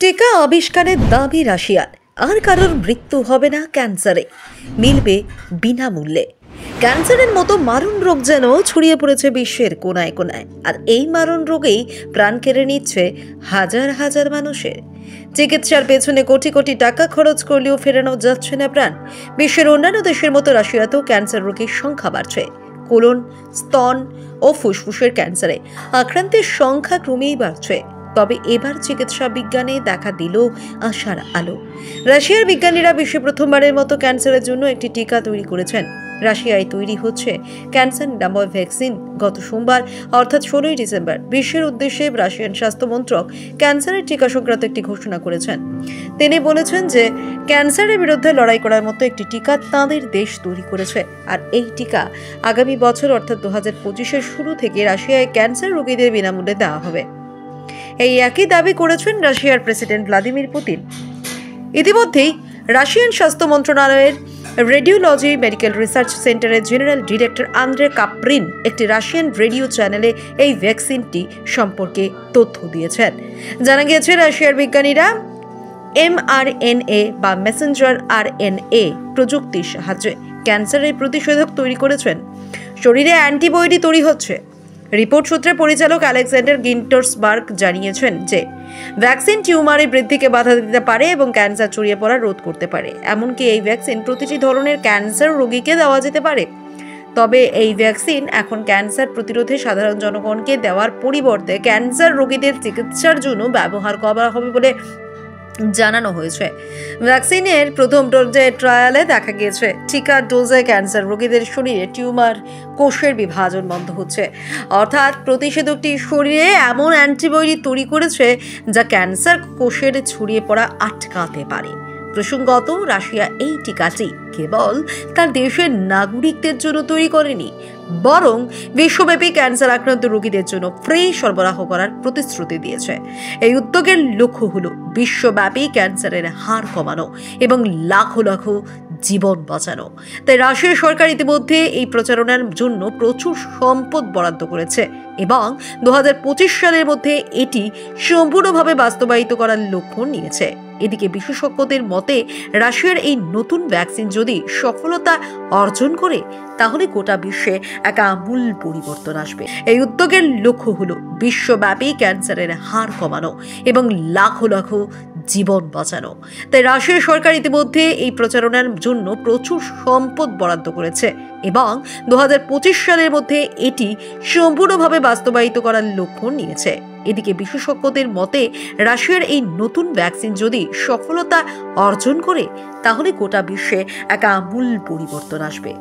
টিকা আবিষ্কারের দাবি রাশিয়ার। আর কারোর মৃত্যু হবে না ক্যান্সারে, মিলবে বিনামূল্যে। ক্যান্সারের মতো মারণ রোগ যেন ছড়িয়ে পড়েছে বিশ্বের কোনায় কোনায়, আর এই মারণ রোগেই প্রাণ কেড়ে নিচ্ছে হাজার হাজার মানুষের। চিকিৎসার পেছনে কোটি কোটি টাকা খরচ করলেও ফেরানো যাচ্ছে না প্রাণ। বিশ্বের অন্যান্য দেশের মতো রাশিয়াতেও ক্যান্সার রোগীর সংখ্যা বাড়ছে। কোলন, স্তন ও ফুসফুসের ক্যান্সারে আক্রান্তের সংখ্যা ক্রমেই বাড়ছে। তবে এবার চিকিৎসা বিজ্ঞানে দেখা দিল আশার আলো। রাশিয়ার বিজ্ঞানীরা বিশ্বে প্রথমবারের মতো ক্যান্সারের জন্য একটি টিকা তৈরি করেছেন। রাশিয়ায় তৈরি হচ্ছে ক্যান্সার নামক ভ্যাকসিন। গত সোমবার অর্থাৎ 16ই ডিসেম্বর বিশ্বের উদ্দেশ্যে রাশিয়ান স্বাস্থ্য মন্ত্রক ক্যান্সারের টিকা সংক্রান্ত একটি ঘোষণা করেছেন। তিনি বলেছেন যে ক্যান্সারের বিরুদ্ধে লড়াই করার মতো একটি টিকা তাঁদের দেশ তৈরি করেছে, আর এই টিকা আগামী বছর অর্থাৎ 2025-এর শুরু থেকে রাশিয়ায় ক্যান্সার রোগীদের বিনামূল্যে দেওয়া হবে। এই একই দাবি করেছেন রাশিয়ার প্রেসিডেন্ট ভ্লাদিমির পুতিন। ইতিমধ্যেই রাশিয়ান স্বাস্থ্য মন্ত্রণালয়ের রেডিওলজি মেডিকেল রিসার্চ সেন্টারের জেনারেল ডিরেক্টর আন্দ্রে কাপ্রিন একটি রাশিয়ান রেডিও চ্যানেলে এই ভ্যাকসিনটি সম্পর্কে তথ্য দিয়েছেন। জানা গিয়েছে রাশিয়ার বিজ্ঞানীরা mRNA বা মেসেঞ্জার RNA প্রযুক্তির সাহায্যে ক্যান্সারের প্রতিষেধক তৈরি করেছেন। শরীরে অ্যান্টিবডি তৈরি হচ্ছে। রিপোর্ট সূত্রে পরিচালক আলেকজান্ডার গিন্টার্সবার্গ জানিয়েছেন যে ভ্যাকসিন টিউমারের বৃদ্ধিকে বাধা দিতে পারে এবং ক্যান্সার ছড়িয়ে পড়া রোধ করতে পারে। এমনকি এই ভ্যাকসিন প্রতিটি ধরনের ক্যান্সার রোগীকে দেওয়া যেতে পারে। তবে এই ভ্যাকসিন এখন ক্যান্সার প্রতিরোধে সাধারণ জনগণকে দেওয়ার পরিবর্তে ক্যান্সার রোগীদের চিকিৎসার জন্য ব্যবহার করা হবে বলে জানানো হয়েছে। ভ্যাকসিনের প্রথম ডোজে ট্রায়ালে দেখা গিয়েছে টিকা ডোজে ক্যান্সার রোগীদের শরীরে টিউমার কোষের বিভাজন বন্ধ হচ্ছে, অর্থাৎ প্রতিষেধকটি শরীরে এমন অ্যান্টিবডি তৈরি করেছে যা ক্যান্সার কোষের ছড়িয়ে পড়া আটকাতে পারে। প্রসঙ্গত, রাশিয়া এই টিকাটি কেবল তার দেশের নাগরিকদের জন্য তৈরি করেনি, বরং বিশ্বব্যাপী ক্যান্সার আক্রান্ত রোগীদের জন্য ফ্রি সরবরাহ করার প্রতিশ্রুতি দিয়েছে। এই উদ্যোগের লক্ষ্য হলো বিশ্বব্যাপী ক্যান্সারের হার কমানো এবং লাখো লাখো জীবন বাঁচানো। তাই রাশিয়ার সরকার ইতিমধ্যে এই প্রচারণার জন্য প্রচুর সম্পদ বরাদ্দ করেছে এবং 2025 সালের মধ্যে এটি সম্পূর্ণভাবে বাস্তবায়িত করার লক্ষ্য নিয়েছে। এদিকে বিশেষজ্ঞদের মতে রাশিয়ার এই নতুন ভ্যাকসিন যদি সফলতা অর্জন করে তাহলে গোটা বিশ্বে এক আমূল পরিবর্তন আসবে। এই উদ্যোগের লক্ষ্য হলো বিশ্বব্যাপী ক্যান্সারের হার কমানো এবং লাখো লাখো জীবন বাঁচানো। তাই রাশিয়ার সরকার ইতিমধ্যে এই প্রচারণার জন্য প্রচুর সম্পদ বরাদ্দ করেছে এবং 2025 সালের মধ্যে এটি সম্পূর্ণভাবে বাস্তবায়িত করার লক্ষ্য নিয়েছে। এদিকে বিশেষজ্ঞদের মতে রাশিয়ার এই নতুন ভ্যাকসিন যদি সফলতা অর্জন করে তাহলে গোটা বিশ্বে এক আমূল পরিবর্তন আসবে।